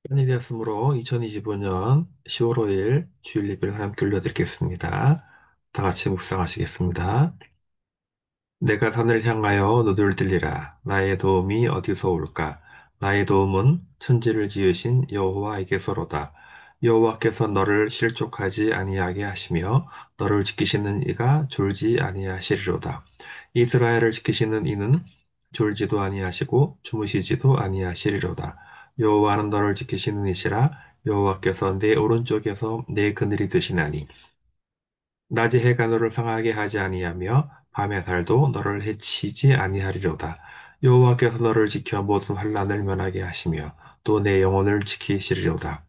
시간이 되었으므로 2025년 10월 5일 주일 예배를 함께 올려드리겠습니다. 다 같이 묵상하시겠습니다. 내가 산을 향하여 노들을 들리라. 나의 도움이 어디서 올까? 나의 도움은 천지를 지으신 여호와에게서로다. 여호와께서 너를 실족하지 아니하게 하시며 너를 지키시는 이가 졸지 아니하시리로다. 이스라엘을 지키시는 이는 졸지도 아니하시고 주무시지도 아니하시리로다. 여호와는 너를 지키시는 이시라. 여호와께서 내 오른쪽에서 내 그늘이 되시나니 낮에 해가 너를 상하게 하지 아니하며 밤의 달도 너를 해치지 아니하리로다. 여호와께서 너를 지켜 모든 환난을 면하게 하시며 또 내 영혼을 지키시리로다.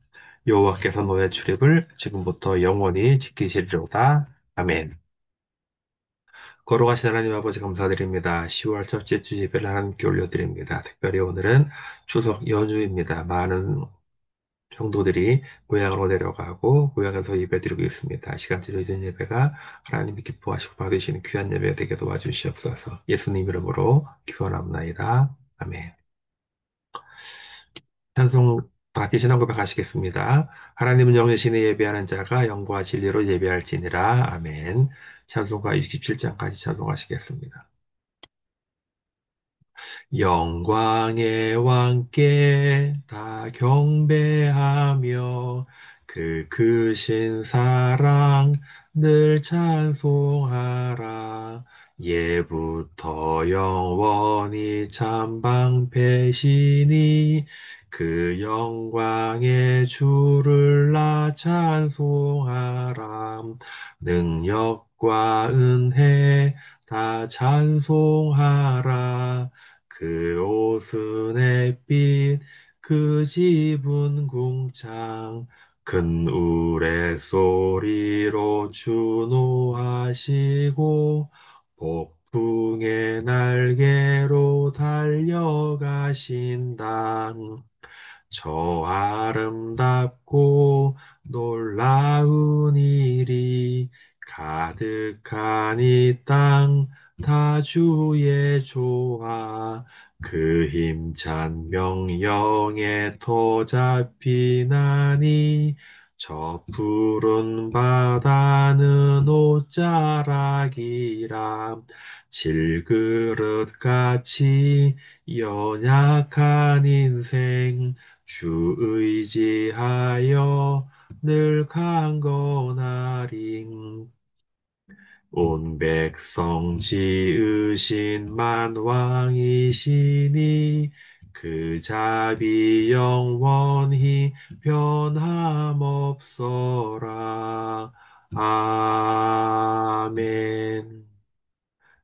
여호와께서 너의 출입을 지금부터 영원히 지키시리로다. 아멘. 걸어가신 하나님 아버지 감사드립니다. 10월 첫째 주 예배를 하나님께 올려드립니다. 특별히 오늘은 추석 연휴입니다. 많은 성도들이 고향으로 내려가고 고향에서 예배드리고 있습니다. 시간 드려진 예배가 하나님이 기뻐하시고 받으시는 귀한 예배 되게 도와주시옵소서. 예수님 이름으로 기원합나이다. 아멘. 찬송 다 같이 신앙 고백하시겠습니다. 하나님은 영이시니 예배하는 자가 영과 진리로 예배할지니라. 아멘. 찬송가 67장까지 찬송하시겠습니다. 영광의 왕께 다 경배하며 그 크신 사랑 늘 찬송하라. 예부터 영원히 참방패시니 그 영광의 주를 나 찬송하라. 능력과 은혜 다 찬송하라. 그 옷은 햇빛, 그 집은 궁창, 큰 우레소리로 준호하시고, 폭풍의 날개로 달려가신다. 저 아름답고 놀라운 일이 가득한 이 땅, 다 주의 조화, 그 힘찬 명령에 터 잡히나니, 저 푸른 바다는 옷자락이라. 질그릇같이 연약한 인생 주 의지하여 늘 강건하리. 온 백성 지으신 만왕이시니 그 자비 영원히 변함없어라. 아멘.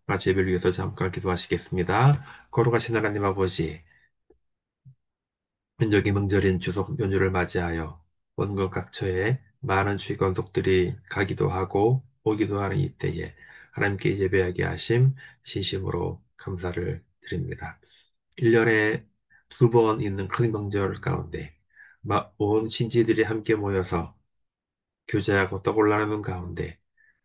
마치 예배를 위해서 잠깐 기도하시겠습니다. 거룩하신 하나님 아버지, 민족의 명절인 추석 연휴를 맞이하여 원국 각처에 많은 주권속들이 가기도 하고 오기도 하는 이때에 하나님께 예배하게 하심 진심으로 감사를 드립니다. 1년에 두 번 있는 큰 명절 가운데 온 친지들이 함께 모여서 교제하고 떡을 나누는 가운데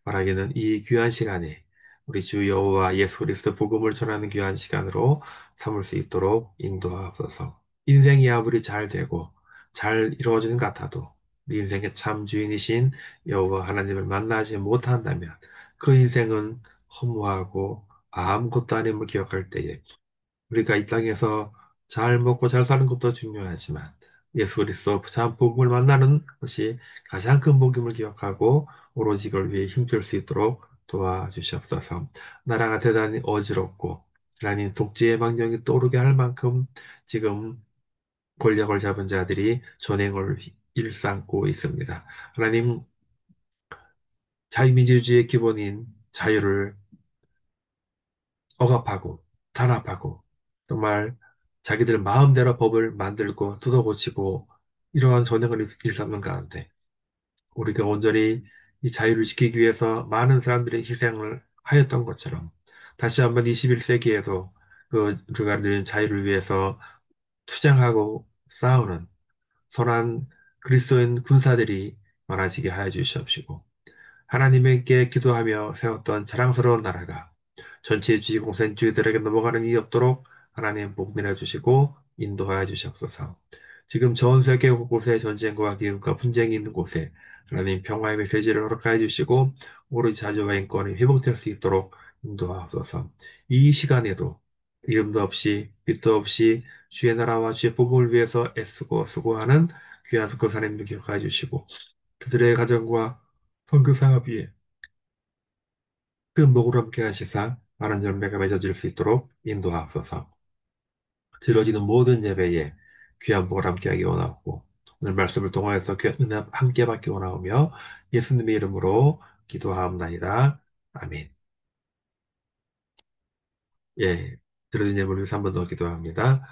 말하기는 이 귀한 시간에 우리 주 여호와 예수 그리스도 복음을 전하는 귀한 시간으로 삼을 수 있도록 인도하옵소서. 인생이 아무리 잘 되고 잘 이루어지는 것 같아도 네 인생의 참 주인이신 여호와 하나님을 만나지 못한다면 그 인생은 허무하고 아무것도 아님을 기억할 때에 우리가 이 땅에서 잘 먹고 잘 사는 것도 중요하지만 예수 그리스도 참 복음을 만나는 것이 가장 큰 복음을 기억하고 오로지 이걸 위해 힘쓸 수 있도록 도와주시옵소서. 나라가 대단히 어지럽고 하나님 독재의 망령이 떠오르게 할 만큼 지금 권력을 잡은 자들이 전행을 일삼고 있습니다. 하나님 자유민주주의의 기본인 자유를 억압하고 탄압하고 정말 자기들 마음대로 법을 만들고 뜯어고치고 이러한 전형을 일삼는 가운데 우리가 온전히 이 자유를 지키기 위해서 많은 사람들의 희생을 하였던 것처럼 다시 한번 21세기에도 그 우리가 누린 자유를 위해서 투쟁하고 싸우는 선한 그리스도인 군사들이 많아지게 하여 주시옵시고 하나님께 기도하며 세웠던 자랑스러운 나라가 전체 주지공산주의들에게 넘어가는 일이 없도록 하나님 복 내려주시고 인도하여 주시옵소서. 지금 전 세계 곳곳에 전쟁과 기근과 분쟁이 있는 곳에 하나님 평화의 메시지를 허락하여 주시고 오로지 자주와 인권이 회복될 수 있도록 인도하옵소서. 이 시간에도 이름도 없이 빛도 없이 주의 나라와 주의 복음을 위해서 애쓰고 수고하는 귀한 선교사님들 기억하여 주시고 그들의 가정과 선교 사업 위에 큰 복으로 함께 하시사 많은 열매가 맺어질 수 있도록 인도하옵소서. 들어지는 모든 예배에 귀한 복을 함께하기 원하고 오늘 말씀을 통하여서 귀한 은혜 함께 받기 원하오며 예수님의 이름으로 기도하옵나이다. 아멘. 예, 들어진 예물을 위해서 한 번 더 기도합니다.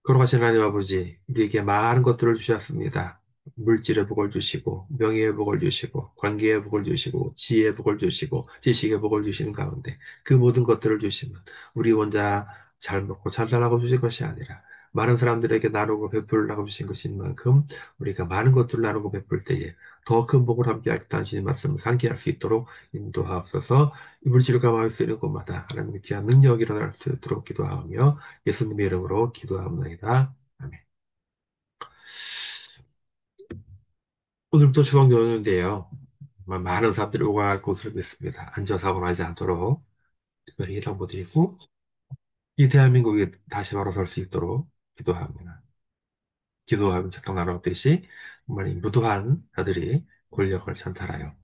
걸어가신 하나님 아버지, 우리에게 많은 것들을 주셨습니다. 물질의 복을 주시고, 명예의 복을 주시고, 관계의 복을 주시고, 지혜의 복을 주시고, 지식의 복을 주시는 가운데 그 모든 것들을 주시면 우리 혼자 잘 먹고 잘 살라고 주신 것이 아니라 많은 사람들에게 나누고 베풀라고 주신 것인 만큼 우리가 많은 것들을 나누고 베풀 때에 더 큰 복을 함께 하겠다는 주님 말씀을 상기할 수 있도록 인도하옵소서. 이 물질을 감화할 수 있는 곳마다 하나님의 귀한 능력이 일어날 수 있도록 기도하며 예수님의 이름으로 기도합니다. 아멘. 오늘부터 추석 연휴인데요. 정말 많은 사람들이 오갈 곳으로 믿습니다. 안전사고 나지 않도록 특별히 당부드리고 이 대한민국이 다시 바로 설 수 있도록 기도합니다. 기도하면 잠깐 나눴듯이 정말 이 무도한 자들이 권력을 찬탈하여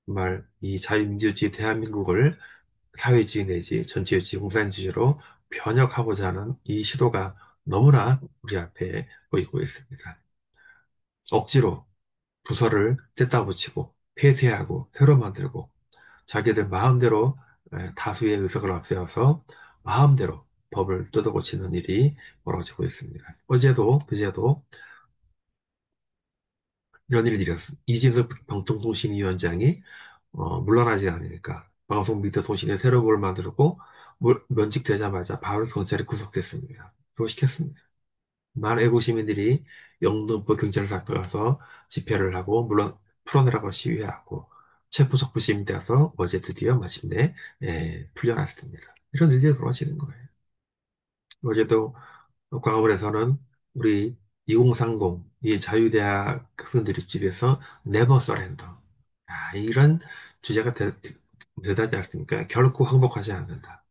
정말 이 자유민주주의 대한민국을 사회주의 내지 전체주의 공산주의로 변혁하고자 하는 이 시도가 너무나 우리 앞에 보이고 있습니다. 억지로 부서를 뗐다 붙이고 폐쇄하고 새로 만들고 자기들 마음대로 다수의 의석을 앞세워서 마음대로 법을 뜯어고치는 일이 벌어지고 있습니다. 어제도 그제도 이런 일이 일었습니다. 이진석 방통통신위원장이 물러나지 않으니까 방송 미디어 통신에 새로 뭘 만들고 면직되자마자 바로 경찰에 구속됐습니다. 구속시켰습니다. 많은 애국 시민들이 영등포 경찰서 앞에 가서 집회를 하고 물론 풀어내라고 시위하고 체포적부 시민되어서 어제 드디어 마침내 풀려났습니다. 이런 일들이 벌어지는 거예요. 어제도 광화문에서는 우리 2030, 이 자유대학 학생들이 집에서 네버 서렌더. 이런 주제가 대단하지 않습니까? 결코 항복하지 않는다.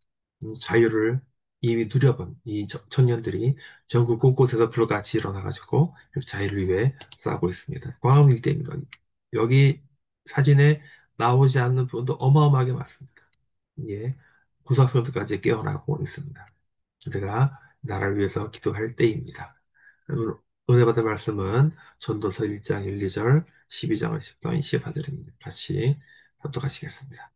자유를 이미 누려본 이 청년들이 전국 곳곳에서 불같이 일어나가지고 자유를 위해 싸우고 있습니다. 광화문 일대입니다. 여기 사진에 나오지 않는 부분도 어마어마하게 많습니다. 예, 고등학생들까지 깨어나고 있습니다. 우리가 나라를 위해서 기도할 때입니다. 오늘 은혜 받은 말씀은 전도서 1장 1, 2절, 12장 10절, 14절입니다. 같이 합독하시겠습니다.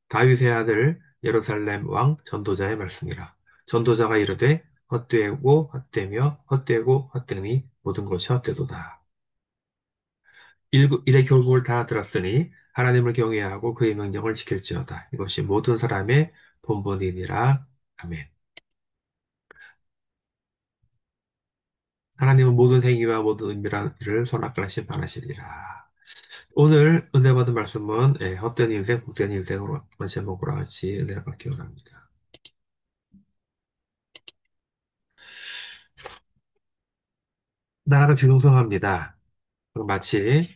다윗의 아들 예루살렘 왕 전도자의 말씀이라. 전도자가 이르되 헛되고 헛되며 헛되고 헛되니 모든 것이 헛되도다. 일의 결국을 다 들었으니 하나님을 경외하고 그의 명령을 지킬지어다. 이것이 모든 사람의 본분이니라. 아멘. 하나님은 모든 행위와 모든 은밀한 일을 손아귀나 심판하시리라. 오늘 은혜 받은 말씀은 헛된 인생, 복된 인생으로 제목으로 같이 은혜를 받기 원합니다. 나라가 뒤숭숭합니다. 마치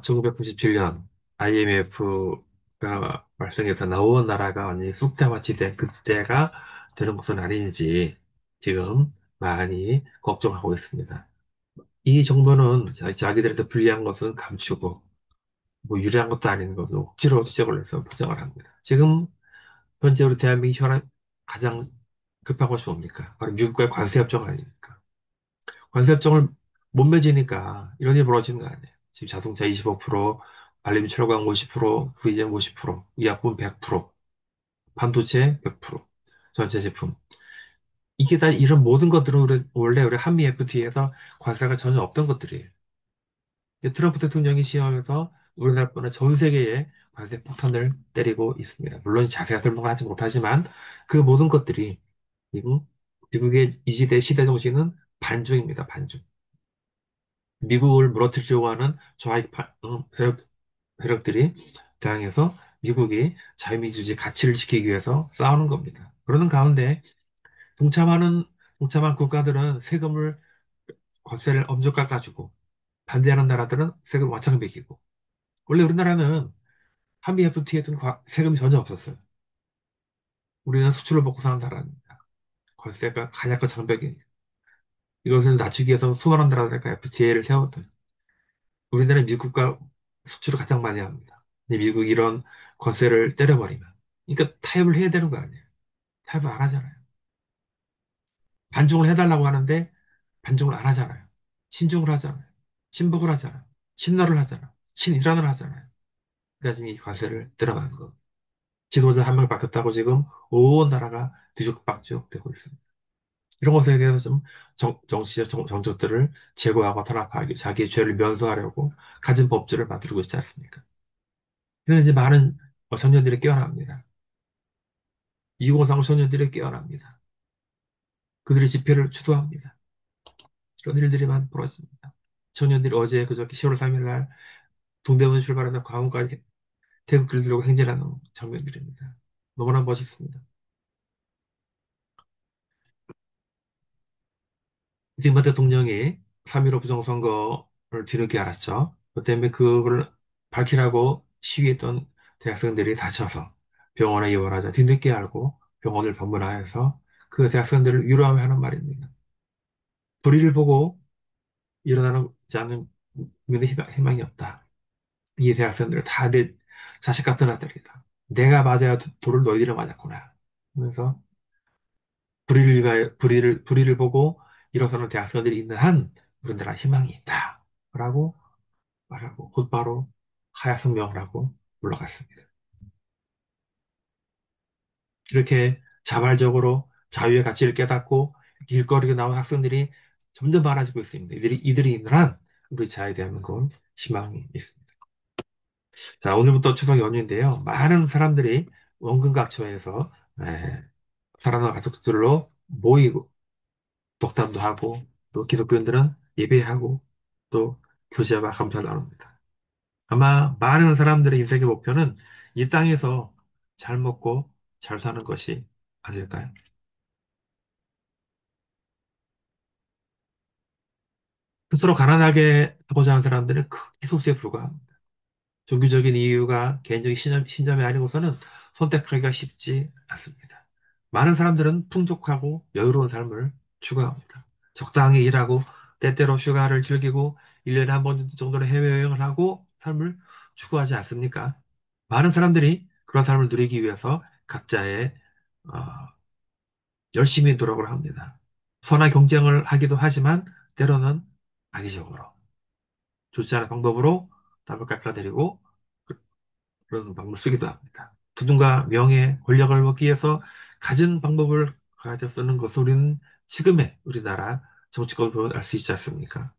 1997년 IMF가 발생해서 나온 나라가 완전히 쑥대밭이 된 그때가 되는 것은 아닌지 지금 많이 걱정하고 있습니다. 이 정부는 자기들한테 불리한 것은 감추고 뭐 유리한 것도 아닌 것을 억지로 지적을 해서 포장을 합니다. 지금 현재 우리 대한민국 혈안 가장 급한 것이 뭡니까? 바로 미국과의 관세 협정 아닙니까? 관세 협정을 못 맺으니까 이런 일이 벌어지는 거 아니에요. 지금 자동차 25%, 알루미늄 철강 50%, VJ 50%, 의약품 100%, 반도체 100%, 전체 제품. 이게 다 이런 모든 것들은 원래 우리 한미 FTA에서 관세가 전혀 없던 것들이에요. 트럼프 대통령이 시험에서 우리나라뿐만 전 세계에 관세 폭탄을 때리고 있습니다. 물론 자세한 설명을 하지 못하지만 그 모든 것들이 미국의 이 시대 정신은 반중입니다. 반중. 미국을 무너뜨리려고 하는 세력들이 대항해서 미국이 자유민주주의 가치를 지키기 위해서 싸우는 겁니다. 그러는 가운데 동참한 국가들은 세금을 관세를 엄청 깎아주고 반대하는 나라들은 세금 왕창 매기고. 원래 우리나라는 한미 FTA에는 세금이 전혀 없었어요. 우리는 수출을 먹고 사는 나라입니다. 관세가 가냐고 장벽이. 이것을 낮추기 위해서 수많은 나라들과 FTA를 세웠던. 우리나라는 미국과 수출을 가장 많이 합니다. 근데 미국이 이런 관세를 때려버리면. 그러니까 타협을 해야 되는 거 아니에요. 타협을 안 하잖아요. 반중을 해달라고 하는데 반중을 안 하잖아요. 친중을 하잖아요. 친북을 하잖아요. 친러를 하잖아요. 친이란을 하잖아요. 그래서 지금 이 관세를 들어가는 거. 지도자 한 명 바뀌었다고 지금 온 나라가 뒤죽박죽 되고 있습니다. 이런 것에 대해서 좀 정치적 정적들을 제거하고 탄압하기, 자기의 죄를 면소하려고 가진 법들을 만들고 있지 않습니까? 그래서 이제 많은 청년들이 깨어납니다. 2030 청년들이 깨어납니다. 그들이 집회를 주도합니다. 그런 일들이 많이 벌어집니다. 청년들이 어제 그저께 10월 3일 날 동대문 출발하는 광화문까지 태극기를 들고 행진하는 장면들입니다. 너무나 멋있습니다. 이승만 대통령이 3.15 부정선거를 뒤늦게 알았죠. 그 때문에 그걸 밝히라고 시위했던 대학생들이 다쳐서 병원에 입원하자 뒤늦게 알고 병원을 방문하여서 그 대학생들을 위로하며 하는 말입니다. 불의를 보고 일어나지 않는 국민의 희망이 없다. 이 대학생들 다 내 자식 같은 아들이다. 내가 맞아야 돌을 너희들이 맞았구나. 그래서 불의를 보고 일어서는 대학생들이 있는 한 우리나라 희망이 있다. 라고 말하고 곧바로 하야성명을 하고 올라갔습니다. 이렇게 자발적으로 자유의 가치를 깨닫고 길거리에 나온 학생들이 점점 많아지고 있습니다. 이들이 있는 한 우리 자유에 대한 건 희망이 있습니다. 자, 오늘부터 추석 연휴인데요. 많은 사람들이 원근각처에서 사랑하는 가족들로 모이고 독담도 하고 또 기독교인들은 예배하고 또 교제와 감사를 나눕니다. 아마 많은 사람들의 인생의 목표는 이 땅에서 잘 먹고 잘 사는 것이 아닐까요? 스스로 가난하게 하고자 하는 사람들은 극소수에 불과합니다. 종교적인 이유가 개인적인 신념이 아니고서는 선택하기가 쉽지 않습니다. 많은 사람들은 풍족하고 여유로운 삶을 추구합니다. 적당히 일하고 때때로 휴가를 즐기고 1년에 한 번 정도는 해외여행을 하고 삶을 추구하지 않습니까? 많은 사람들이 그런 삶을 누리기 위해서 각자의 어, 열심히 노력을 합니다. 선한 경쟁을 하기도 하지만 때로는 악의적으로 좋지 않은 방법으로 답을 깎아내리고 그런 방법을 쓰기도 합니다. 부든가 명예, 권력을 얻기 위해서 가진 방법을 가져 쓰는 것을 우리는 지금의 우리나라 정치권을 보면 알 수 있지 않습니까?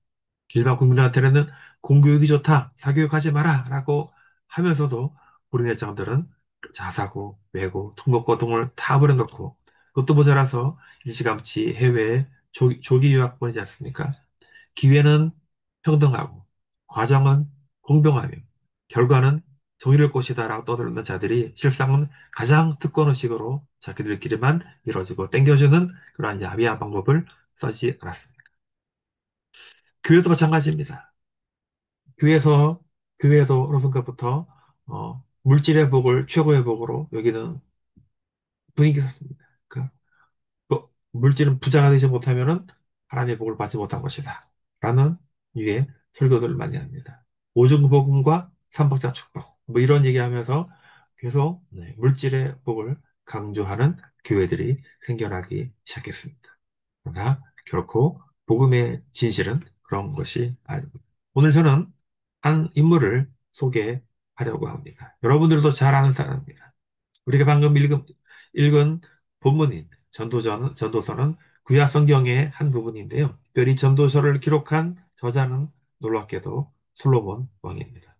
일반 국민한테는 공교육이 좋다, 사교육하지 마라 라고 하면서도 우리 내장들은 자사고, 외고, 특목고등을 다 버려놓고 그것도 모자라서 일찌감치 해외에 조기 유학 보내지 않습니까? 기회는 평등하고 과정은 공평하며 결과는 정의를 것이다라고 떠들던 자들이 실상은 가장 특권의식으로 자기들끼리만 이루어지고 땡겨주는 그러한 야비한 방법을 써지 않았습니다. 교회도 마찬가지입니다. 교회에서 교회도 어느 순간부터 물질의 복을 최고의 복으로 여기는 분위기가 습니다. 물질은 부자가 되지 못하면은 하나님의 복을 받지 못한 것이다. 라는 유의 설교들을 많이 합니다. 오중복음과 삼박자 축복. 뭐 이런 얘기하면서 계속 물질의 복을 강조하는 교회들이 생겨나기 시작했습니다. 그러나 결코 복음의 진실은 그런 것이 아닙니다. 오늘 저는 한 인물을 소개하려고 합니다. 여러분들도 잘 아는 사람입니다. 우리가 방금 읽은 본문인 전도서는 구약 성경의 한 부분인데요. 특별히 전도서를 기록한 저자는 놀랍게도 솔로몬 왕입니다.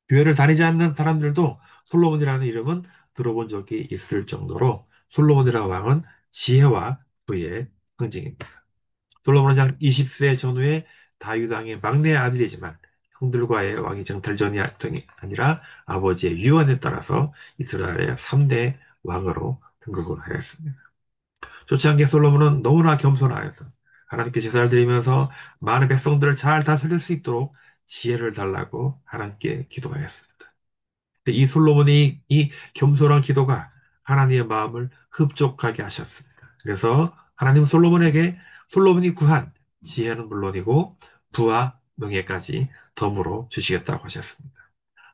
교회를 다니지 않는 사람들도 솔로몬이라는 이름은 들어본 적이 있을 정도로 솔로몬이라는 왕은 지혜와 부의 상징입니다. 솔로몬은 약 20세 전후에 다윗 왕의 막내 아들이지만 형들과의 왕위 정탈전이 아니라 아버지의 유언에 따라서 이스라엘의 3대 왕으로 등극을 하였습니다. 좋지 않게 솔로몬은 너무나 겸손하여서 하나님께 제사를 드리면서 많은 백성들을 잘 다스릴 수 있도록 지혜를 달라고 하나님께 기도하였습니다. 근데 이 솔로몬이 이 겸손한 기도가 하나님의 마음을 흡족하게 하셨습니다. 그래서 하나님은 솔로몬이 구한 지혜는 물론이고 부와 명예까지 덤으로 주시겠다고 하셨습니다.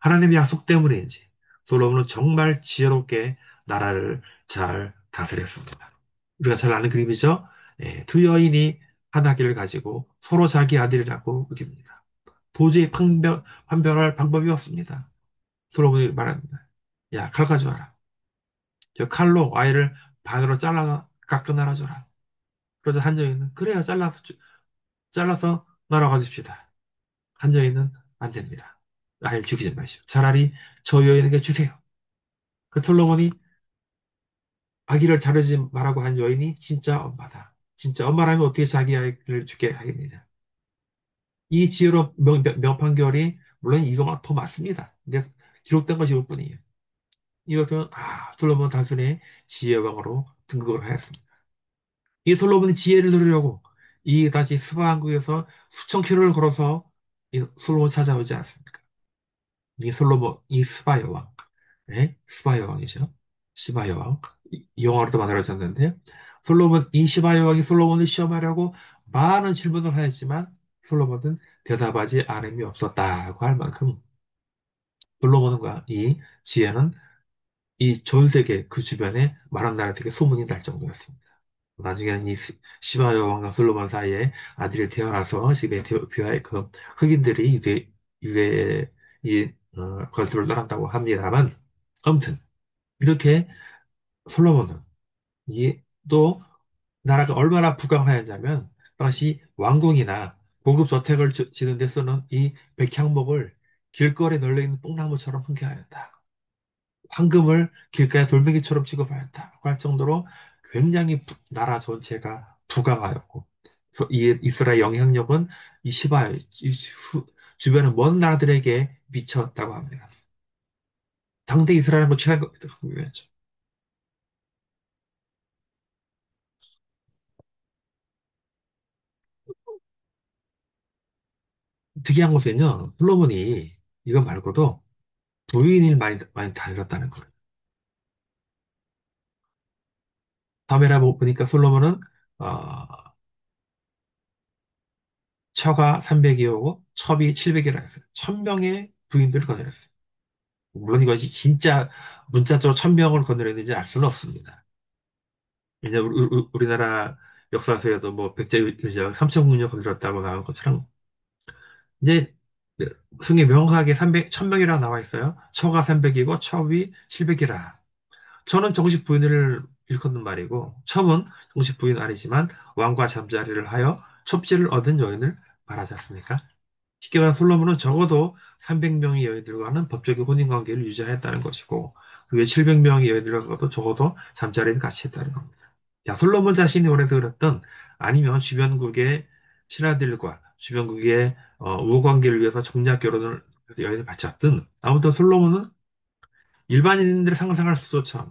하나님의 약속 때문인지 솔로몬은 정말 지혜롭게 나라를 잘 다스렸습니다. 우리가 잘 아는 그림이죠. 예, 두 여인이 한 아기를 가지고 서로 자기 아들이라고 여깁니다. 도저히 판별할 방법이 없습니다. 솔로몬이 말합니다. 야, 칼 가져와라. 저 칼로 아이를 반으로 깎아 날아줘라. 그래서 한 여인은 그래요, 잘라서 날아가 줍시다. 한 여인은 안 됩니다. 아이를 죽이지 마시오. 차라리 저 여인에게 주세요. 그 솔로몬이 아기를 자르지 말라고 한 여인이 진짜 엄마다. 진짜 엄마라면 어떻게 자기 아이를 죽게 하겠느냐. 이 지혜로 명판결이 물론 이거가 더 맞습니다. 근데 기록된 것이 이것뿐이에요. 이것은 솔로몬은 단순히 지혜의 왕으로 등극을 하였습니다. 이 솔로몬이 지혜를 누리려고 이 다시 스바 왕국에서 수천 킬로를 걸어서 이 솔로몬 찾아오지 않습니까? 이 스바 여왕, 네? 스바 여왕이죠. 시바 여왕, 영어로도 만들어졌는데 이 시바 여왕이 솔로몬을 시험하려고 많은 질문을 하였지만 솔로몬은 대답하지 않음이 없었다고 할 만큼 솔로몬과 이 지혜는 이 전 세계 그 주변에 많은 나라들에게 소문이 날 정도였습니다. 나중에는 이 시바 여왕과 솔로몬 사이에 아들이 태어나서 지금 에티오피아의 그 흑인들이 유대의 이 건수를 떠났다고 합니다만 아무튼 이렇게 솔로몬은 이 또 나라가 얼마나 부강하였냐면 당시 왕궁이나 고급 저택을 지는 데 쓰는 이 백향목을 길거리에 널려 있는 뽕나무처럼 흔쾌하였다. 황금을 길가의 돌멩이처럼 취급하였다고 할 정도로 굉장히 나라 전체가 부강하였고 그래서 이 이스라엘 영향력은 이 시바 주변의 먼 나라들에게 미쳤다고 합니다. 당대 이스라엘은 뭐 친한 것이죠. 특이한 것은요, 솔로몬이 이거 말고도 부인을 많이 다스렸다는 거예요. 다메라 보니까 솔로몬은 어, 처가 300이오고 첩이 700이라 했어요. 1000명의 부인들을 거느렸어요. 물론 이것이 진짜 문자적으로 1000명을 건드렸는지 알 수는 없습니다. 왜냐하면 우리나라 역사서에도 뭐 백제의장 3천군요 건드렸다고 나온 것처럼 이제 승에 명확하게 1000명이라고 나와 있어요. 처가 300이고 첩이 700이라. 저는 정식 부인을 일컫는 말이고 첩은 정식 부인 아니지만 왕과 잠자리를 하여 첩지를 얻은 여인을 말하지 않습니까? 쉽게 말하면 솔로몬은 적어도 300명의 여인들과는 법적인 혼인관계를 유지하였다는 것이고 그 외 700명의 여인들과도 적어도 잠자리를 같이 했다는 겁니다. 자, 솔로몬 자신이 원해서 그랬던 아니면 주변국의 신하들과 주변국의 우호관계를 위해서 정략 결혼을 해서 여인을 바쳤든 아무튼 솔로몬은 일반인들이 상상할 수조차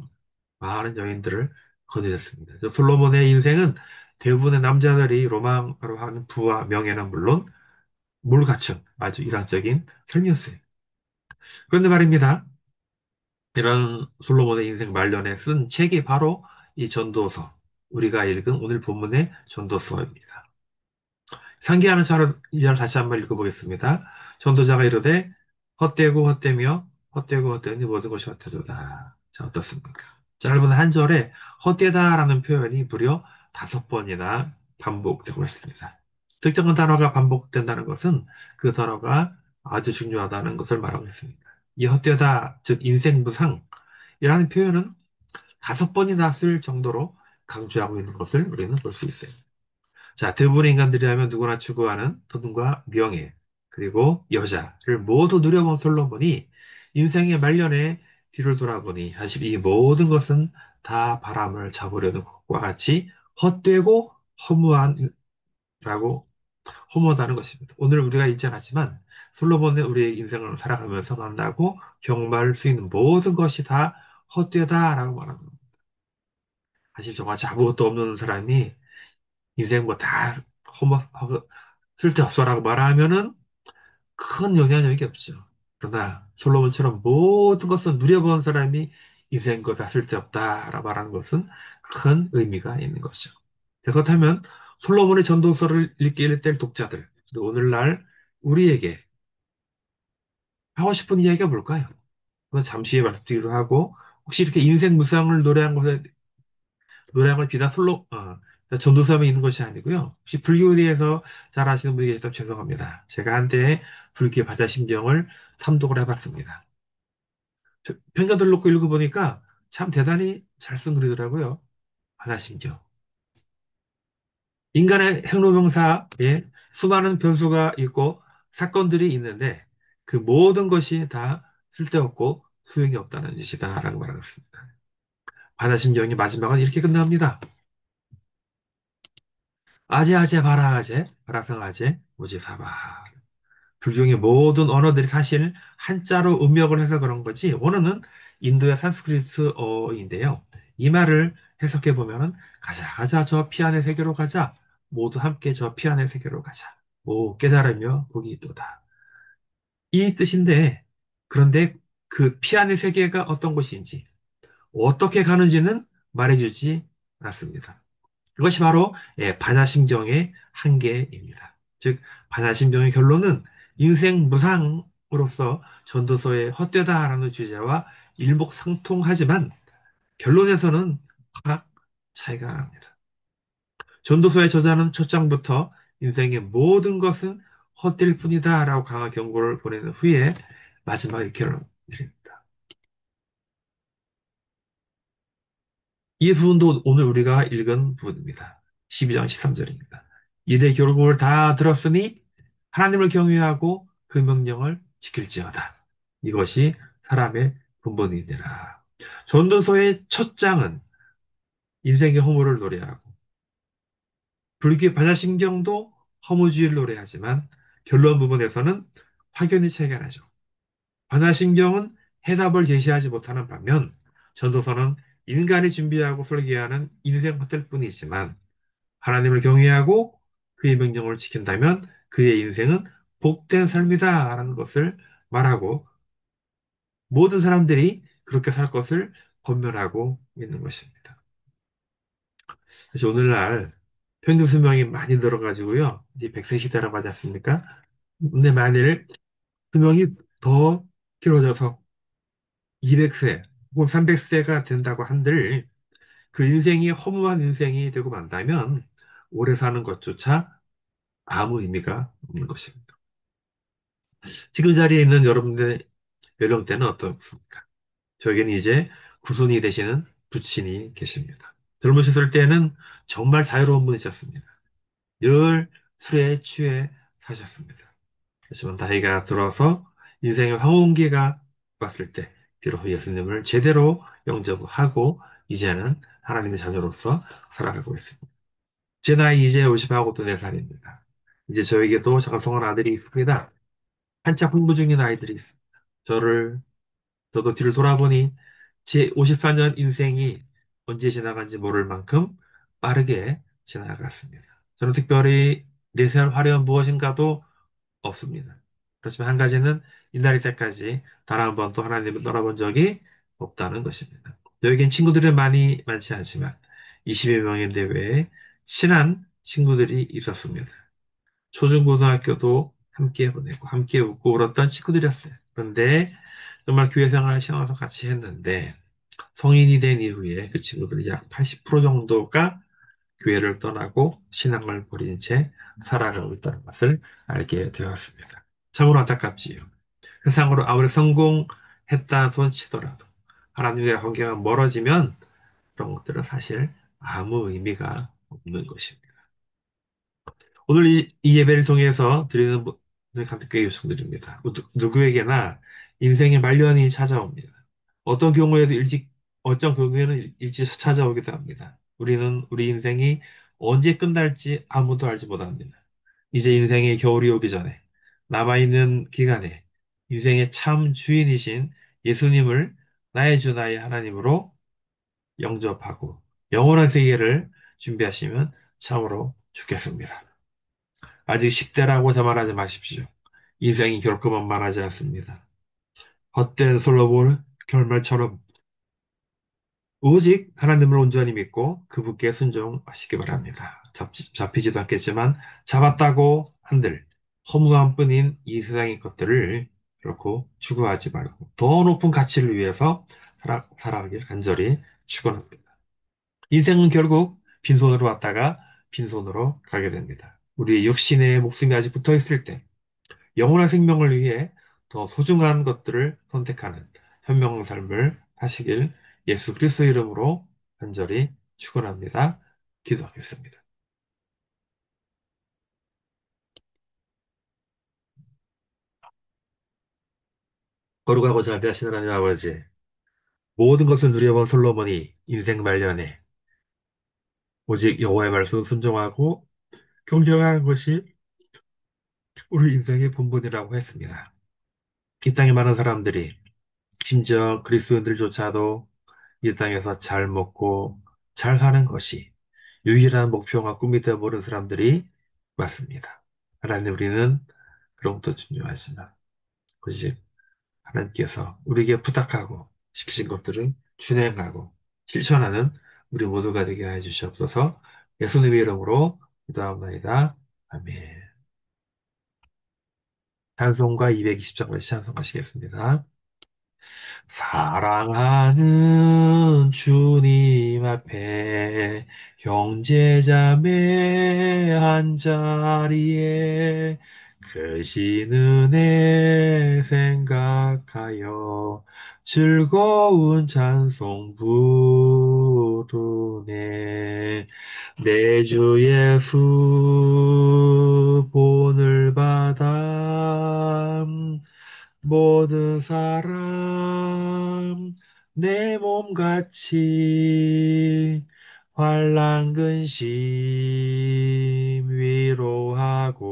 많은 여인들을 거느렸습니다. 솔로몬의 인생은 대부분의 남자들이 로망으로 하는 부와 명예는 물론 물 갖춘 아주 이상적인 삶이었어요. 그런데 말입니다. 이런 솔로몬의 인생 말년에 쓴 책이 바로 이 전도서, 우리가 읽은 오늘 본문의 전도서입니다. 상기하는 이절 다시 한번 읽어보겠습니다. 전도자가 이르되 헛되고 헛되며 헛되고 헛되니 모든 것이 헛되도다. 자, 어떻습니까? 짧은 한 절에 헛되다라는 표현이 무려 5번이나 반복되고 있습니다. 특정한 단어가 반복된다는 것은 그 단어가 아주 중요하다는 것을 말하고 있습니다. 이 헛되다, 즉 인생무상이라는 표현은 5번이나 쓸 정도로 강조하고 있는 것을 우리는 볼 수 있어요. 자, 대부분의 인간들이 하면 누구나 추구하는 돈과 명예, 그리고 여자를 모두 누려본 솔로몬이 인생의 말년에 뒤를 돌아보니 사실 이 모든 것은 다 바람을 잡으려는 것과 같이 헛되고 허무하다는 것입니다. 오늘 우리가 읽지 않았지만 솔로몬은 우리의 인생을 살아가면서 만나고 경험할 수 있는 모든 것이 다 헛되다라고 말합니다. 사실 정말 아무것도 없는 사람이 인생 뭐 다 쓸데없어라고 말하면은 큰 영향력이 없죠. 그러나 솔로몬처럼 모든 것을 누려본 사람이 인생 거 다 쓸데없다라고 말하는 것은 큰 의미가 있는 것이죠. 자, 그렇다면 솔로몬의 전도서를 읽게 될 독자들, 오늘날 우리에게 하고 싶은 이야기가 뭘까요? 그건 잠시 후에 말씀드리기로 하고, 혹시 이렇게 인생 무쌍을 노래한 걸 비단 전도서에 있는 것이 아니고요. 혹시 불교에 대해서 잘 아시는 분이 계시다면 죄송합니다. 제가 한때 불교 바다심경을 삼독을 해봤습니다. 편견들 놓고 읽어보니까 참 대단히 잘 쓴 글이더라고요. 바다심경. 인간의 행로병사에 수많은 변수가 있고 사건들이 있는데 그 모든 것이 다 쓸데없고 소용이 없다는 짓이다라고 말하겠습니다. 바다심경의 마지막은 이렇게 끝납니다. 아제아제 바라아제 바라성아제 모지사바. 불경의 모든 언어들이 사실 한자로 음역을 해서 그런 거지 원어는 인도의 산스크리트어인데요. 이 말을 해석해 보면은 가자 가자 저 피안의 세계로 가자. 모두 함께 저 피안의 세계로 가자. 오 깨달으며 복이 있도다. 이 뜻인데 그런데 그 피안의 세계가 어떤 곳인지 어떻게 가는지는 말해주지 않습니다. 그것이 바로 반야심경의 한계입니다. 즉 반야심경의 결론은 인생 무상으로서 전도서의 헛되다라는 주제와 일목상통하지만 결론에서는 확 차이가 납니다. 전도서의 저자는 첫 장부터 인생의 모든 것은 헛될 뿐이다라고 강한 경고를 보내는 후에 마지막에 결론 내립니다. 이 부분도 오늘 우리가 읽은 부분입니다. 12장 13절입니다. 이내 교훈을 다 들었으니 하나님을 경외하고 그 명령을 지킬지어다. 이것이 사람의 근본이니라. 전도서의 첫 장은 인생의 허물을 노래하고 불교의 반야심경도 허무주의를 노래하지만 결론 부분에서는 확연히 차이가 나죠. 반야심경은 해답을 제시하지 못하는 반면 전도서는 인간이 준비하고 설계하는 인생 호텔 뿐이지만 하나님을 경외하고 그의 명령을 지킨다면 그의 인생은 복된 삶이다라는 것을 말하고 모든 사람들이 그렇게 살 것을 권면하고 있는 것입니다. 그래서 오늘날 평균 수명이 많이 늘어가지고요. 이제 100세 시대라고 하지 않습니까? 근데 만일 수명이 더 길어져서 200세 혹은 300세가 된다고 한들 그 인생이 허무한 인생이 되고 만다면 오래 사는 것조차 아무 의미가 없는 것입니다. 지금 자리에 있는 여러분들의 연령대는 어떻습니까? 저에게는 이제 구순이 되시는 부친이 계십니다. 젊으셨을 때는 정말 자유로운 분이셨습니다. 늘 술에 취해 사셨습니다. 하지만 나이가 들어서 인생의 황혼기가 왔을 때 비로소 예수님을 제대로 영접하고 이제는 하나님의 자녀로서 살아가고 있습니다. 제 나이 이제 50하고 또 4살입니다. 이제 저에게도 장성한 아들이 있습니다. 한참 공부 중인 아이들이 있습니다. 저도 뒤를 돌아보니 제 54년 인생이 언제 지나간지 모를 만큼 빠르게 지나갔습니다. 저는 특별히 내세울 화려한 무엇인가도 없습니다. 그렇지만 한 가지는 이날이 때까지 단 한 번도 하나님을 떠나본 적이 없다는 것입니다. 여기엔 친구들이 많지 않지만 20여 명의 내외에 친한 친구들이 있었습니다. 초중고등학교도 함께 보내고 함께 웃고 울었던 친구들이었어요. 그런데 정말 교회 생활을 신앙에서 같이 했는데 성인이 된 이후에 그 친구들이 약 80% 정도가 교회를 떠나고 신앙을 버린 채 살아가고 있다는 것을 알게 되었습니다. 참으로 안타깝지요. 세상으로 아무리 성공했다 손 치더라도 하나님의 관계가 멀어지면 그런 것들은 사실 아무 의미가 없는 것입니다. 오늘 이 예배를 통해서 드리는 간특하게 요청드립니다. 누구에게나 인생의 말년이 찾아옵니다. 어떤 경우에도 어떤 경우에는 일찍 찾아오기도 합니다. 우리는 우리 인생이 언제 끝날지 아무도 알지 못합니다. 이제 인생의 겨울이 오기 전에 남아있는 기간에 인생의 참 주인이신 예수님을 나의 주 나의 하나님으로 영접하고 영원한 세계를 준비하시면 참으로 죽겠습니다. 아직 10대라고 자만하지 마십시오. 인생이 결코 만만하지 않습니다. 헛된 솔로몬 결말처럼 오직 하나님을 온전히 믿고 그분께 순종하시기 바랍니다. 잡히지도 않겠지만 잡았다고 한들 허무한 뿐인 이 세상의 것들을 결코 추구하지 말고 더 높은 가치를 위해서 살아가길 간절히 축원합니다. 인생은 결국 빈손으로 왔다가 빈손으로 가게 됩니다. 우리 육신의 목숨이 아직 붙어 있을 때 영원한 생명을 위해 더 소중한 것들을 선택하는 현명한 삶을 사시길 예수 그리스도 이름으로 간절히 축원합니다. 기도하겠습니다. 거룩하고 자비하신 하나님 아버지, 모든 것을 누려본 솔로몬이 인생 말년에 오직 여호와의 말씀 순종하고 경영하는 것이 우리 인생의 본분이라고 했습니다. 이 땅에 많은 사람들이 심지어 그리스도인들조차도 이 땅에서 잘 먹고 잘 사는 것이 유일한 목표와 꿈이 되어버린 사람들이 많습니다. 하나님, 우리는 그런 것도 중요하지만 오직 하나님께서 우리에게 부탁하고 시키신 것들은 준행하고 실천하는 우리 모두가 되게 해 주시옵소서. 예수님의 이름으로 기도합니다. 아멘. 찬송가 220장을 찬송하시겠습니다. 사랑하는 주님 앞에 형제자매 한자리에 크신 은혜 생각하여 즐거운 찬송 부르네. 내 주 예수 본을 받아 모든 사람 내 몸같이 환난 근심 위로하고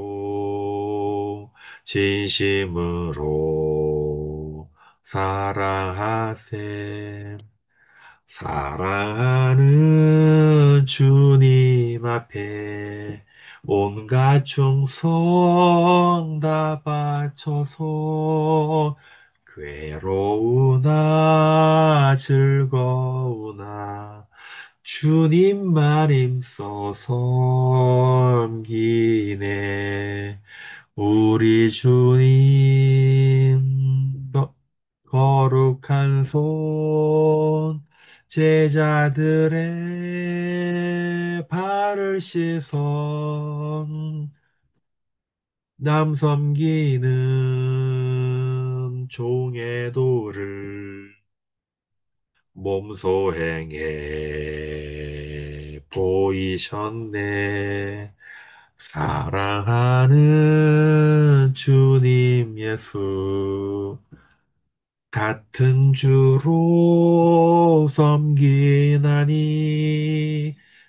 진심으로 사랑하세. 사랑하는 주님 앞에 온갖 충성 다 바쳐서 괴로우나 즐거우나 주님만 힘써 섬기네. 우리 주님 거룩한 손 제자들의 발을 씻어 남 섬기는 종의 도를 몸소 행해 보이셨네. 사랑하는 주님 예수 같은 주로 섬기나니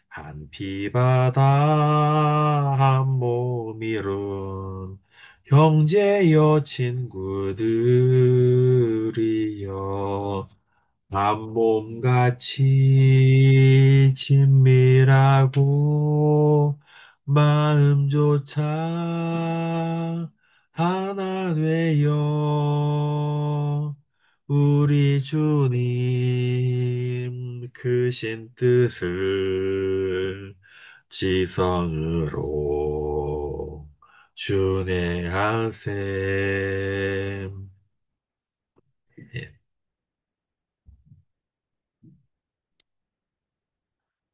한 피바다 한 몸 이룬 형제여 친구들이여 한 몸같이 친밀하고 마음조차 하나 되어 우리 주님 크신 뜻을 지성으로 준행하세. 예,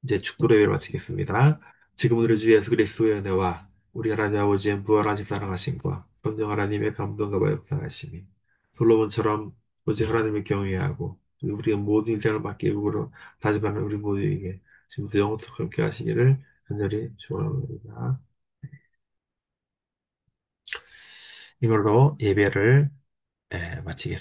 이제 축도를 마치겠습니다. 지금 우리 주 예수 그리스도의 은혜와 우리 하나님 아버지의 무한하신 사랑하심과 성령 하나님의 감동과 역사하심이 솔로몬처럼 오직 하나님을 경외하고 우리가 모든 인생을 맡기고 다짐하는 우리 모두에게 지금부터 영원토록 함께 하시기를 간절히 축원합니다. 이걸로 예배를 마치겠습니다.